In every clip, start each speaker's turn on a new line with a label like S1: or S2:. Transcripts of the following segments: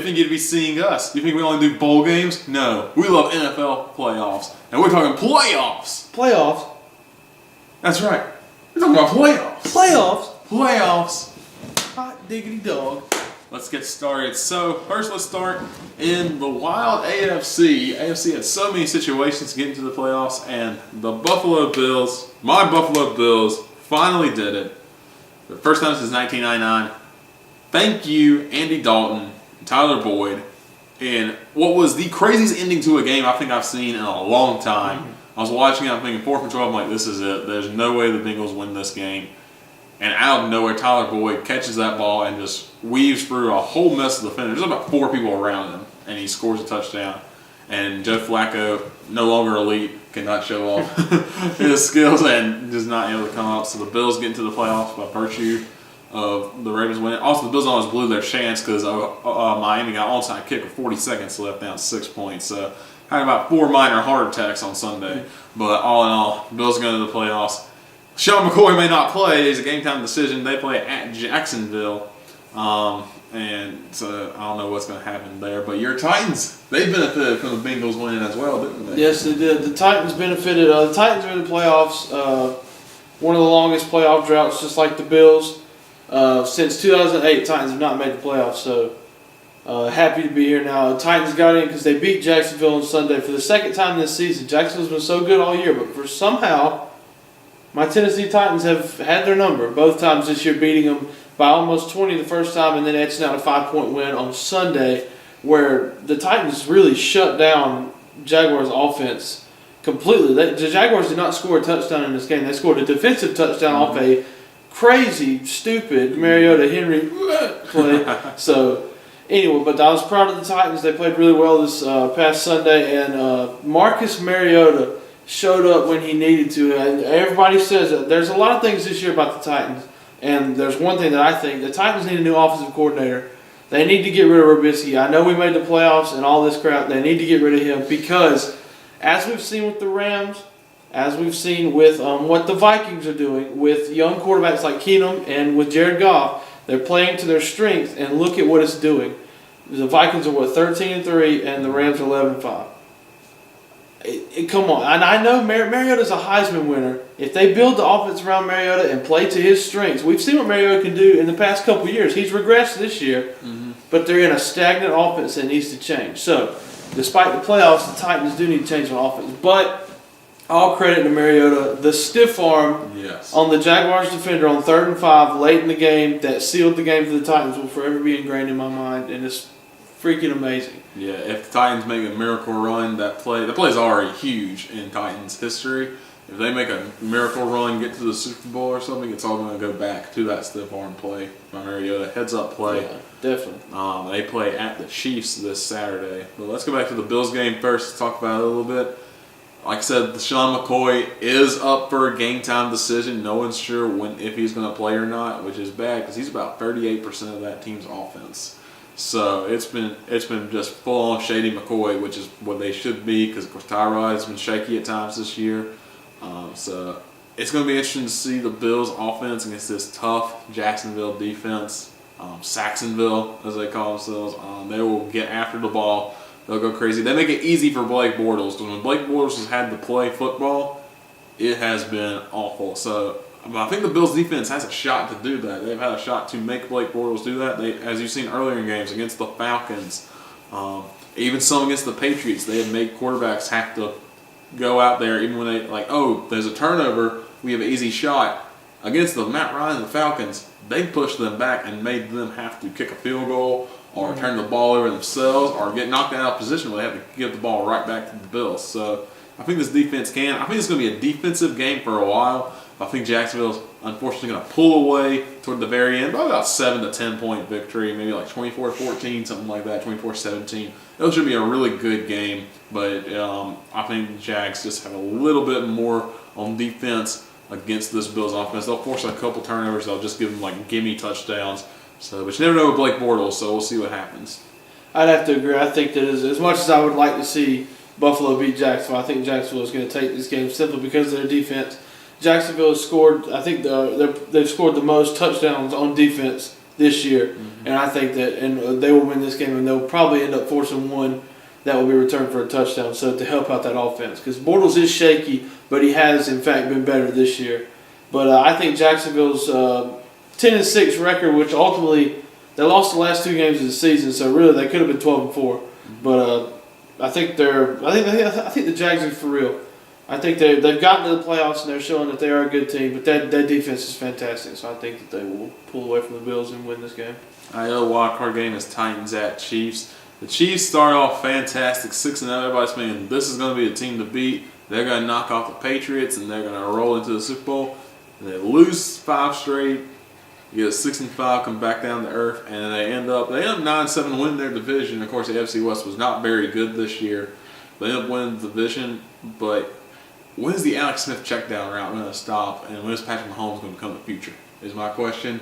S1: think you'd be seeing us. You think we only do bowl games? No. We love NFL playoffs. And we're talking playoffs.
S2: Playoffs?
S1: That's right. We're talking about playoffs. Playoffs.
S2: Hot diggity dog.
S1: Let's get started. So, first let's start in the wild AFC. AFC had so many situations to get into the playoffs, and the Buffalo Bills, my Buffalo Bills, finally did it. The first time since 1999. Thank you, Andy Dalton, and Tyler Boyd, in what was the craziest ending to a game I think I've seen in a long time. I was watching it, I'm thinking 4th and 12, I'm like, this is it. There's no way the Bengals win this game. And out of nowhere, Tyler Boyd catches that ball and just weaves through a whole mess of defenders. There's about 4 people around him, and he scores a touchdown. And Joe Flacco, no longer elite, cannot show off his skills and just not able to come up. So the Bills get into the playoffs by virtue of the Ravens winning. Also, the Bills almost blew their chance because Miami got onside kick with 40 seconds left, down 6 points. So had about 4 minor heart attacks on Sunday. But all in all, Bills go to the playoffs. Sean McCoy may not play. It's a game-time decision. They play at Jacksonville. And so I don't know what's going to happen there. But your Titans, they benefited from the Bengals winning as well, didn't they?
S2: Yes, they did. The Titans benefited. The Titans are in the playoffs. One of the longest playoff droughts, just like the Bills. Since 2008, Titans have not made the playoffs. So happy to be here now. The Titans got in because they beat Jacksonville on Sunday for the second time this season. Jacksonville's been so good all year, but for somehow my Tennessee Titans have had their number both times this year, beating them by almost 20 the first time and then edging out a 5-point win on Sunday, where the Titans really shut down Jaguars' offense completely. The Jaguars did not score a touchdown in this game. They scored a defensive touchdown off a crazy, stupid Mariota Henry play. So, anyway, but I was proud of the Titans. They played really well this past Sunday, and Marcus Mariota showed up when he needed to. And everybody says that there's a lot of things this year about the Titans, and there's one thing that I think: the Titans need a new offensive coordinator. They need to get rid of Robisky. I know we made the playoffs and all this crap. They need to get rid of him because, as we've seen with the Rams, as we've seen with what the Vikings are doing with young quarterbacks like Keenum and with Jared Goff, they're playing to their strength, and look at what it's doing. The Vikings are 13-3, and the Rams are 11-5. Come on, and I know Mariota's a Heisman winner. If they build the offense around Mariota and play to his strengths, we've seen what Mariota can do in the past couple years. He's regressed this year, but they're in a stagnant offense that needs to change. So, despite the playoffs, the Titans do need to change their offense. But all credit to Mariota. The stiff arm on the Jaguars defender on 3rd and 5 late in the game that sealed the game for the Titans will forever be ingrained in my mind, and it's freaking amazing.
S1: Yeah, if the Titans make a miracle run, that play is already huge in Titans history. If they make a miracle run, get to the Super Bowl or something, it's all going to go back to that stiff arm play by Mariota, heads up play.
S2: Yeah, definitely.
S1: They play at the Chiefs this Saturday. But let's go back to the Bills game first, talk about it a little bit. Like I said, Sean McCoy is up for a game-time decision. No one's sure if he's going to play or not, which is bad because he's about 38% of that team's offense. So it's been just full-on shady McCoy, which is what they should be because, of course, Tyrod has been shaky at times this year. So it's going to be interesting to see the Bills' offense against this tough Jacksonville defense, Saxonville, as they call themselves. They will get after the ball. They'll go crazy. They make it easy for Blake Bortles because when Blake Bortles has had to play football, it has been awful. So I think the Bills' defense has a shot to do that. They've had a shot to make Blake Bortles do that. As you've seen earlier in games against the Falcons, even some against the Patriots, they have made quarterbacks have to go out there even when there's a turnover, we have an easy shot. Against the Matt Ryan and the Falcons, they pushed them back and made them have to kick a field goal or turn the ball over themselves or get knocked out of position where they have to give the ball right back to the Bills. So I think this defense I think it's going to be a defensive game for a while. I think Jacksonville's unfortunately going to pull away toward the very end, probably about 7 to 10 point victory, maybe like 24-14, something like that, 24-17. It should be a really good game, but I think the Jags just have a little bit more on defense against this Bills offense. They'll force a couple turnovers. They'll just give them like gimme touchdowns. So, but you never know with Blake Bortles, so we'll see what happens.
S2: I'd have to agree. I think that as much as I would like to see Buffalo beat Jacksonville, I think Jacksonville is going to take this game simply because of their defense. Jacksonville has scored, I think they've scored the most touchdowns on defense this year, and I think that they will win this game, and they'll probably end up forcing one that will be returned for a touchdown. So to help out that offense, because Bortles is shaky, but he has in fact been better this year. But I think Jacksonville's 10-6 record, which ultimately they lost the last 2 games of the season, so really they could have been 12-4. But I think the Jags are for real. I think they've gotten to the playoffs and they're showing that they are a good team. But that defense is fantastic, so I think that they will pull away from the Bills and win this game.
S1: I know the wild card game is Titans at Chiefs. The Chiefs start off fantastic, 6-0. Everybody's saying this is going to be a team to beat. They're going to knock off the Patriots and they're going to roll into the Super Bowl. And they lose 5 straight. You get a 6-5, come back down to earth, and they end up 9-7, win their division. Of course, the NFC West was not very good this year. They end up winning the division, but when is the Alex Smith check down route going to stop, and when is Patrick Mahomes going to become the future? Is my question.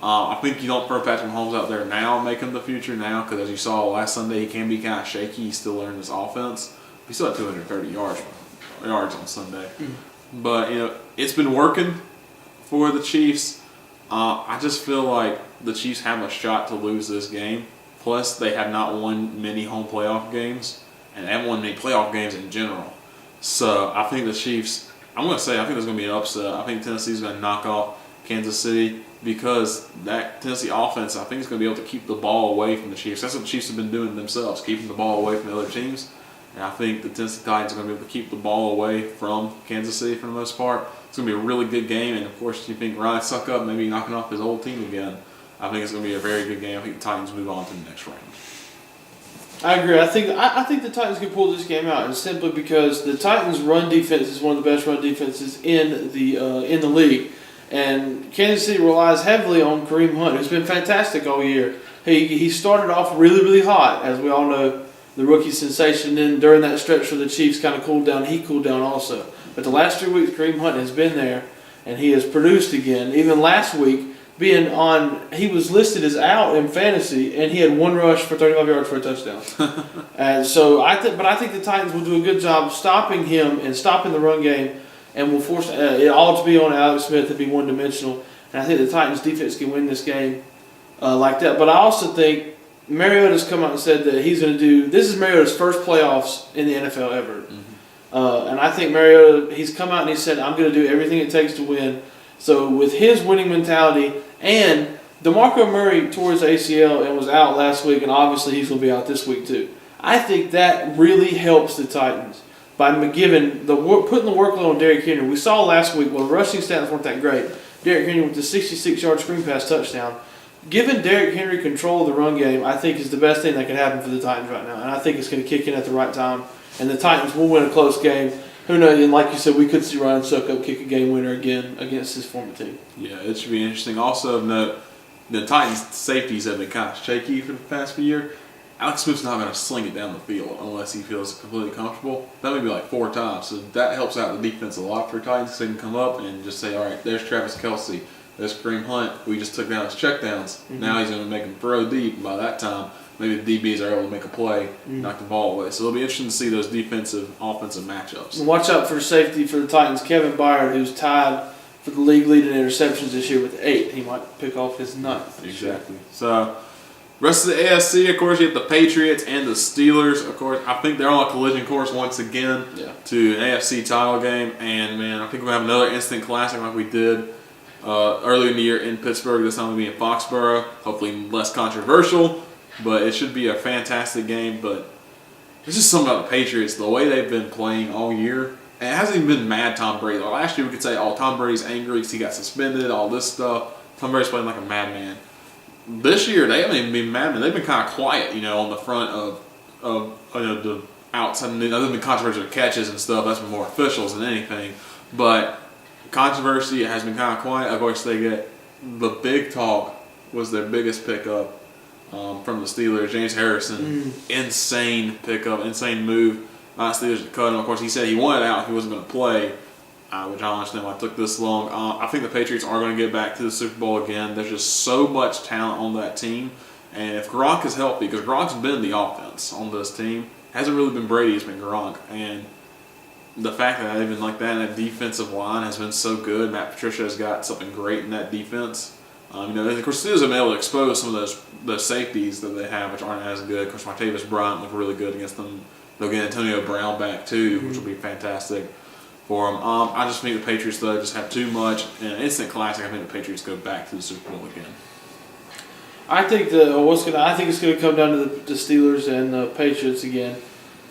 S1: I think you don't throw Patrick Mahomes out there now and make him the future now, because as you saw last Sunday, he can be kind of shaky. He's still learning his offense. He still had 230 yards on Sunday. But, it's been working for the Chiefs. I just feel like the Chiefs have a shot to lose this game. Plus, they have not won many home playoff games, and they haven't won many playoff games in general. So I think the Chiefs, I think there's going to be an upset. I think Tennessee's going to knock off Kansas City because that Tennessee offense, I think, is going to be able to keep the ball away from the Chiefs. That's what the Chiefs have been doing themselves, keeping the ball away from the other teams. And I think the Tennessee Titans are going to be able to keep the ball away from Kansas City for the most part. It's going to be a really good game. And, of course, you think Ryan Suckup maybe knocking off his old team again. I think it's going to be a very good game. I think the Titans move on to the next round.
S2: I agree. I think the Titans can pull this game out, and simply because the Titans' run defense is one of the best run defenses in the league, and Kansas City relies heavily on Kareem Hunt, who's been fantastic all year. He started off really, really hot, as we all know, the rookie sensation. Then during that stretch where the Chiefs kind of cooled down, he cooled down also. But the last 3 weeks, Kareem Hunt has been there, and he has produced again. Even last week, he was listed as out in fantasy, and he had 1 rush for 35 yards for a touchdown. And so I think the Titans will do a good job stopping him and stopping the run game, and will force it all to be on Alex Smith to be one-dimensional. And I think the Titans' defense can win this game like that. But I also think Mariota's come out and said that he's going to do. This is Mariota's first playoffs in the NFL ever, and I think Mariota, he's come out and he said, "I'm going to do everything it takes to win." So with his winning mentality, and DeMarco Murray tore his ACL and was out last week, and obviously he's going to be out this week too. I think that really helps the Titans by putting the workload on Derrick Henry. We saw last week, the rushing stats weren't that great. Derrick Henry with the 66-yard screen pass touchdown. Giving Derrick Henry control of the run game, I think, is the best thing that could happen for the Titans right now, and I think it's going to kick in at the right time, and the Titans will win a close game. Who knows? And like you said, we could see Ryan Suckup kick a game winner again against his former team.
S1: Yeah, it should be interesting. Also, note the Titans' safeties have been kind of shaky for the past few years. Alex Smith's not going to sling it down the field unless he feels completely comfortable. That may be like 4 times. So that helps out the defense a lot for Titans, because they can come up and just say, all right, there's Travis Kelce, there's Kareem Hunt. We just took down his checkdowns. Now he's going to make him throw deep. And by that time, maybe the DBs are able to make a play, knock the ball away. So it'll be interesting to see those defensive, offensive matchups.
S2: And watch out for safety for the Titans. Kevin Byard, who's tied for the league lead in interceptions this year with 8. He might pick off his 9th.
S1: Exactly. So, rest of the AFC, of course, you have the Patriots and the Steelers. Of course, I think they're on a collision course once again to an AFC title game. And, man, I think we're going to have another instant classic like we did earlier in the year in Pittsburgh. This time we'll be in Foxborough. Hopefully less controversial. But it should be a fantastic game. But there's just something about the Patriots, the way they've been playing all year. And it hasn't even been mad Tom Brady. Like last year we could say, oh, Tom Brady's angry because he got suspended, all this stuff. Tom Brady's playing like a madman. This year they haven't even been madmen. They've been kind of quiet, on the front of the outside. Other than controversial catches and stuff, that's been more officials than anything. But controversy has been kind of quiet. Of course, they get the big talk was their biggest pickup. From the Steelers, James Harrison, insane pickup, insane move. Steelers cut him. Of course, he said he wanted out. He wasn't going to play, which I don't understand why it took this long. I think the Patriots are going to get back to the Super Bowl again. There's just so much talent on that team. And if Gronk is healthy, because Gronk's been the offense on this team, hasn't really been Brady, it's been Gronk. And the fact that they've been like that, and that defensive line has been so good. Matt Patricia has got something great in that defense. And of course, Steelers have been able to expose some of those safeties that they have, which aren't as good. Of course, Martavis Bryant looked really good against them. They'll get Antonio Brown back too, which will be fantastic for them. I just think the Patriots, though, just have too much. In an instant classic, I think the Patriots go back to the Super Bowl again.
S2: I think it's going to come down to the Steelers and the Patriots again.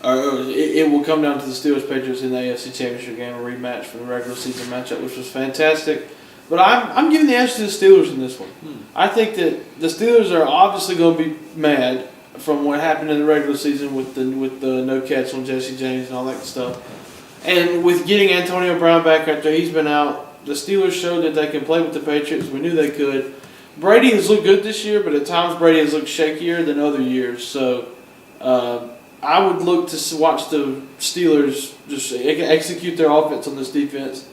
S2: It will come down to the Steelers Patriots in the AFC Championship game, a rematch for the regular season matchup, which was fantastic. But I'm giving the edge to the Steelers in this one. I think that the Steelers are obviously going to be mad from what happened in the regular season with the no catch on Jesse James and all that stuff. And with getting Antonio Brown back after he's been out, the Steelers showed that they can play with the Patriots. We knew they could. Brady has looked good this year, but at times Brady has looked shakier than other years. So I would look to watch the Steelers just execute their offense on this defense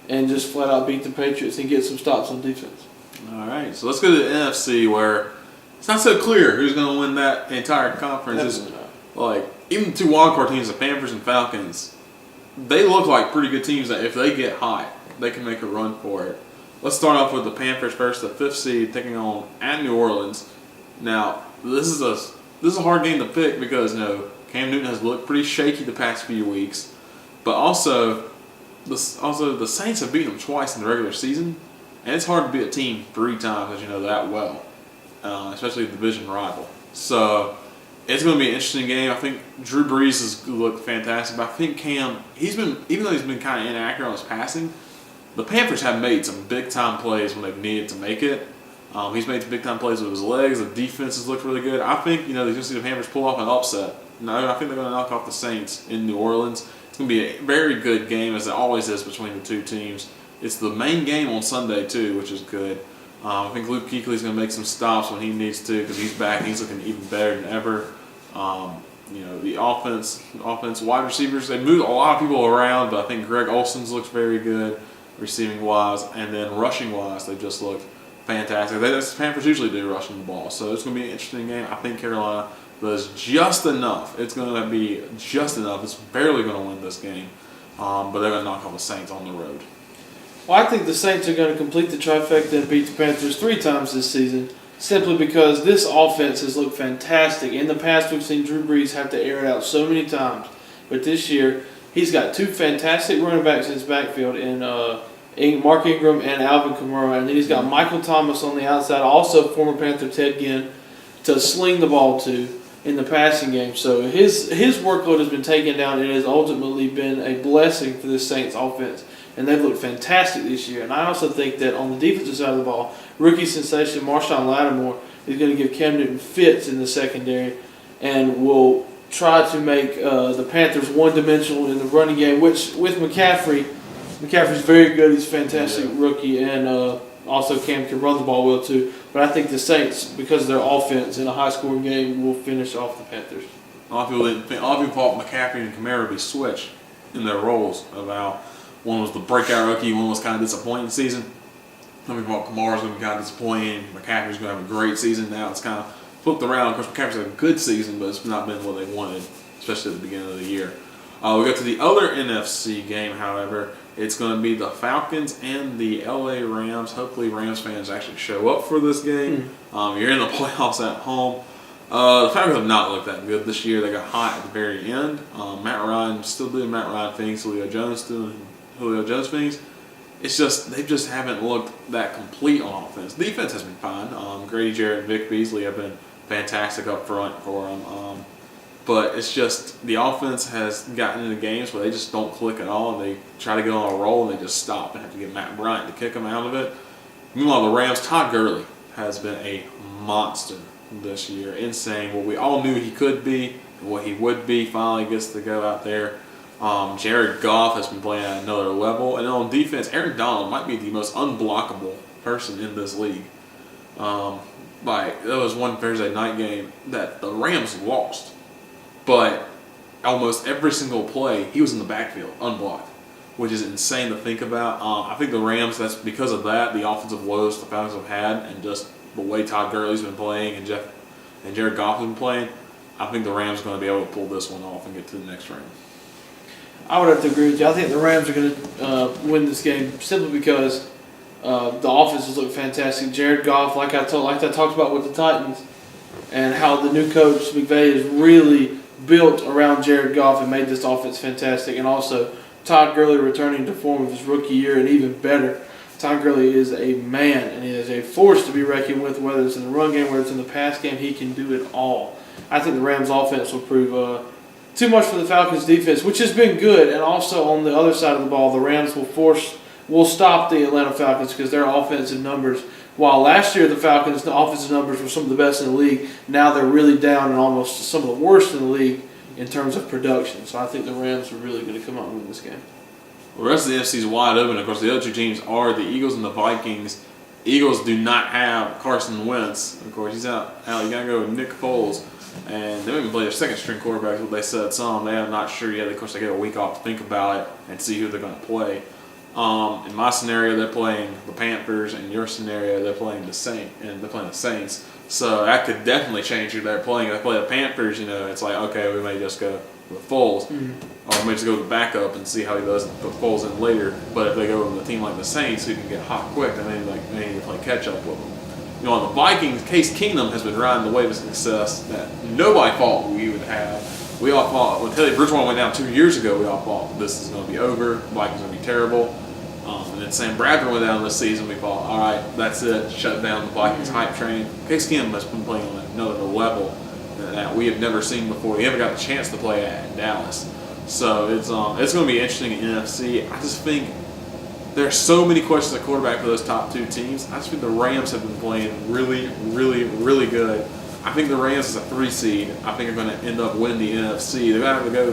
S2: and just flat out beat the Patriots and get some stops on defense.
S1: All right, so let's go to the NFC where it's not so clear who's going to win that entire conference. Like, even the two wildcard teams, the Panthers and Falcons, they look like pretty good teams that if they get hot, they can make a run for it. Let's start off with the Panthers first, the 5th seed, taking on at New Orleans. Now, this is a hard game to pick because Cam Newton has looked pretty shaky the past few weeks, but also the Saints have beaten them twice in the regular season, and it's hard to beat a team 3 times as you know that well, especially a division rival. So it's going to be an interesting game. I think Drew Brees has looked fantastic, but I think Cam, even though he's been kind of inaccurate on his passing, the Panthers have made some big-time plays when they've needed to make it. He's made some big-time plays with his legs. The defense has looked really good. I think, they're going to see the Panthers pull off an upset. No, I think they're going to knock off the Saints in New Orleans. It's going to be a very good game, as it always is between the two teams. It's the main game on Sunday, too, which is good. I think Luke Kuechly's going to make some stops when he needs to because he's back and he's looking even better than ever. The offense, wide receivers, they moved a lot of people around, but I think Greg Olsen's looks very good receiving-wise, and then rushing-wise, they just looked fantastic. The Panthers usually do rushing the ball, so it's going to be an interesting game. I think Carolina does just enough. It's going to be just enough. It's barely going to win this game, but they're going to knock off the Saints on the road.
S2: Well, I think the Saints are going to complete the trifecta and beat the Panthers 3 times this season, simply because this offense has looked fantastic. In the past, we've seen Drew Brees have to air it out so many times, but this year, he's got 2 fantastic running backs in his backfield in Mark Ingram and Alvin Kamara. And then he's got Michael Thomas on the outside, also former Panther Ted Ginn, to sling the ball to in the passing game. So his workload has been taken down and has ultimately been a blessing for the Saints offense. And they've looked fantastic this year. And I also think that on the defensive side of the ball, rookie sensation Marshawn Lattimore is going to give Cam Newton fits in the secondary and will try to make the Panthers one-dimensional in the running game, which with McCaffrey's very good. He's a fantastic rookie, and also Cam can run the ball well too. But I think the Saints, because of their offense in a high-scoring game, will finish off the Panthers.
S1: A lot of people thought McCaffrey and Kamara would be switched in their roles of how one was the breakout rookie, one was kind of disappointing season. Some people thought Kamara's going to be kind of disappointing. McCaffrey's going to have a great season. Now it's kind of flipped around. Of course, McCaffrey's had a good season, but it's not been what they wanted, especially at the beginning of the year. We go to the other NFC game, however. It's going to be the Falcons and the LA Rams. Hopefully Rams fans actually show up for this game. You're in the playoffs at home. The Falcons have not looked that good this year. They got hot at the very end. Matt Ryan still doing Matt Ryan things. Julio Jones doing Julio Jones things. It's just they just haven't looked that complete on offense. Defense has been fine. Grady Jarrett and Vic Beasley have been fantastic up front for them. But it's just the offense has gotten into games where they just don't click at all, and they try to get on a roll and they just stop and have to get Matt Bryant to kick them out of it. Meanwhile, the Rams, Todd Gurley has been a monster this year. Insane. What we all knew he could be and what he would be finally gets to go out there. Jared Goff has been playing at another level. And on defense, Aaron Donald might be the most unblockable person in this league. That was one Thursday night game that the Rams lost. But almost every single play, he was in the backfield, unblocked, which is insane to think about. I think the Rams, that's because of that, the offensive woes the Falcons have had, and just the way Todd Gurley's been playing and Jared Goff has been playing, I think the Rams are going to be able to pull this one off and get to the next round.
S2: I would have to agree with you. I think the Rams are going to win this game simply because The offenses look fantastic. Jared Goff, like I talked about with the Titans, and how the new coach McVay has really built around Jared Goff and made this offense fantastic. And also Todd Gurley returning to form of his rookie year, and even better. Todd Gurley is a man, and he is a force to be reckoned with, whether it's in the run game, whether it's in the pass game. He can do it all. I think the Rams' offense will prove too much for the Falcons' defense, which has been good. And also on the other side of the ball, the Rams will stop the Atlanta Falcons because their offensive numbers, while last year the Falcons' offensive numbers were some of the best in the league, now they're really down and almost some of the worst in the league in terms of production. So I think the Rams are really going to come out and win this game.
S1: Well, the rest of the NFC is wide open. Of course, the other two teams are the Eagles and the Vikings. Eagles do not have Carson Wentz. Of course, he's out. You got to go with Nick Foles. And they even play their second-string quarterback, what they said some. They're not sure yet. Of course, they get a week off to think about it and see who they're going to play. In my scenario, they're playing the Panthers. In your scenario, they're playing the Saints. So that could definitely change who they're playing. If they play the Panthers, it's like, okay, we may just go with Foles. Or we may just go with the backup and see how he does and put Foles in later. But if they go with a team like the Saints, who can get hot quick, then they need to play catch-up with them. On the Vikings, Case Keenum has been riding the wave of success that nobody thought we would have. We all thought, when Teddy Bridgewater went down 2 years ago, we all thought this is going to be over, the Vikings are going to be terrible. And then Sam Bradford went down this season, we thought, all right, that's it, shut down the Vikings hype train. Case Keenum has been playing on another level that we have never seen before. He never got the chance to play at in Dallas. So it's going to be interesting in NFC. I just think there are so many questions at quarterback for those top two teams. I just think the Rams have been playing really, really, really good. I think the Rams is a 3 seed. I think they're going to end up winning the NFC. They're going to have to go.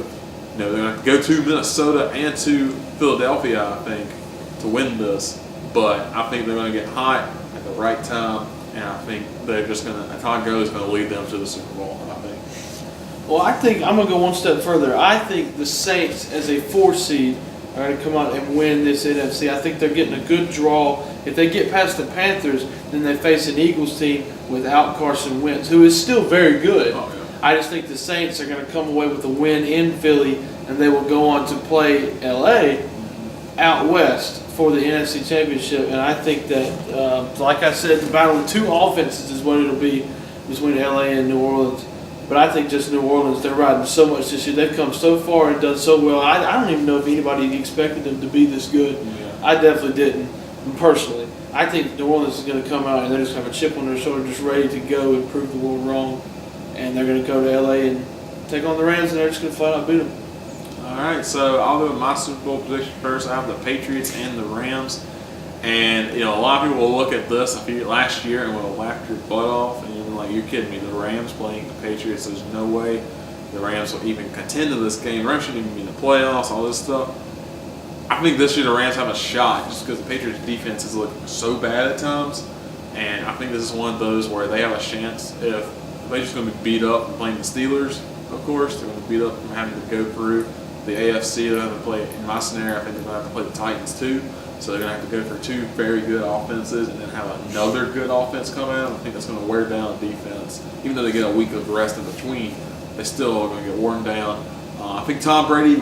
S1: They're going to have to go to Minnesota and to Philadelphia, I think, to win this. But I think they're going to get hot at the right time, and I think they're just going to. Todd Gurley is going to lead them to the Super Bowl. I think.
S2: Well, I think I'm going to go one step further. I think the Saints, as a 4 seed, are going to come out and win this NFC. I think they're getting a good draw. If they get past the Panthers, then they face an Eagles team without Carson Wentz, who is still very good.
S1: Oh, yeah.
S2: I just think the Saints are going to come away with a win in Philly, and they will go on to play L.A. out west for the NFC Championship. And I think that, like I said, the battle of 2 offenses is what it'll be between L.A. and New Orleans. But I think just New Orleans, they're riding so much this year. They've come so far and done so well. I don't even know if anybody expected them to be this good.
S1: Yeah.
S2: I definitely didn't, personally. I think New Orleans is going to come out and they're just going to have a chip on their shoulder, just ready to go and prove the world wrong. And they're going to go to L.A. and take on the Rams, and they're just going to flat out beat them.
S1: All right, so I'll go with my Super Bowl prediction first. I have the Patriots and the Rams. And, a lot of people will look at this last year and will laugh your butt off. And you're like, you're kidding me. The Rams playing the Patriots, there's no way the Rams will even contend to this game. The Rams shouldn't even be in the playoffs, all this stuff. I think this year the Rams have a shot just because the Patriots' defense has looked so bad at times. And I think this is one of those where they have a chance. If the Patriots are going to be beat up from playing the Steelers, of course, they're going to be beat up from having to go through the AFC. They're going to play, in my scenario, I think they're going to have to play the Titans too. So they're going to have to go for 2 very good offenses and then have another good offense come out. I think that's going to wear down the defense. Even though they get a week of rest in between, they still are going to get worn down. I think Tom Brady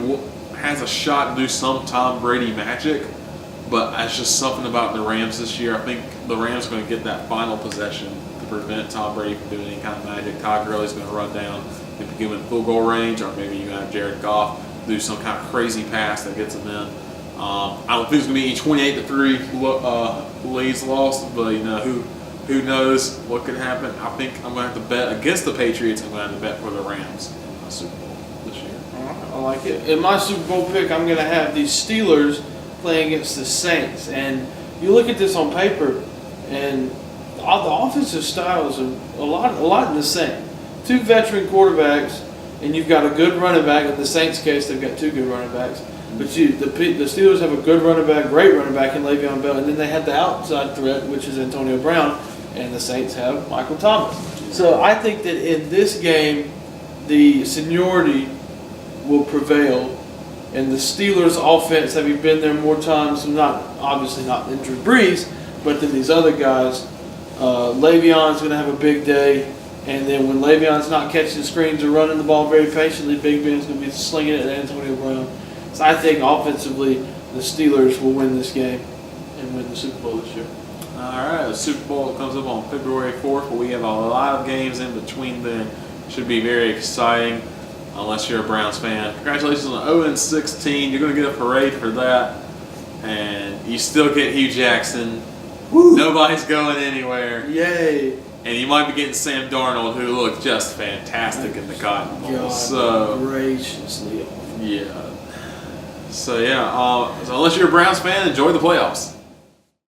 S1: has a shot to do some Tom Brady magic, but it's just something about the Rams this year. I think the Rams are going to get that final possession to prevent Tom Brady from doing any kind of magic. Todd Gurley's going to run down, maybe give him in field goal range, or maybe you're going to have Jared Goff do some kind of crazy pass that gets him in. I don't think it's going to be 28-3 leads lost, but who knows what could happen. I think I'm going to have to bet against the Patriots. I'm going to have to bet for the Rams in the Super Bowl this year.
S2: I like it. In my Super Bowl pick, I'm going to have the Steelers playing against the Saints. And you look at this on paper, and all the offensive styles are a lot in the same. 2 veteran quarterbacks, and you've got a good running back. In the Saints' case, they've got 2 good running backs. But the Steelers have a good running back, great running back in Le'Veon Bell, and then they have the outside threat, which is Antonio Brown, and the Saints have Michael Thomas. So I think that in this game, the seniority will prevail, and the Steelers' offense, having been there more times, obviously not than Drew Brees, but then these other guys, Le'Veon's going to have a big day. And then when Le'Veon's not catching screens or running the ball very patiently, Big Ben's going to be slinging it at Antonio Brown. So I think offensively, the Steelers will win this game. and win the Super Bowl this year.
S1: All right, the Super Bowl comes up on February 4th, but we have a lot of games in between then. Should be very exciting, unless you're a Browns fan. Congratulations on 0-16. You're going to get a parade for that, and you still get Hugh Jackson.
S2: Woo.
S1: Nobody's going anywhere.
S2: Yay!
S1: And you might be getting Sam Darnold, who looked just fantastic in the Cotton Bowl.
S2: God
S1: So
S2: graciously.
S1: yeah. So unless you're a Browns fan, enjoy the playoffs.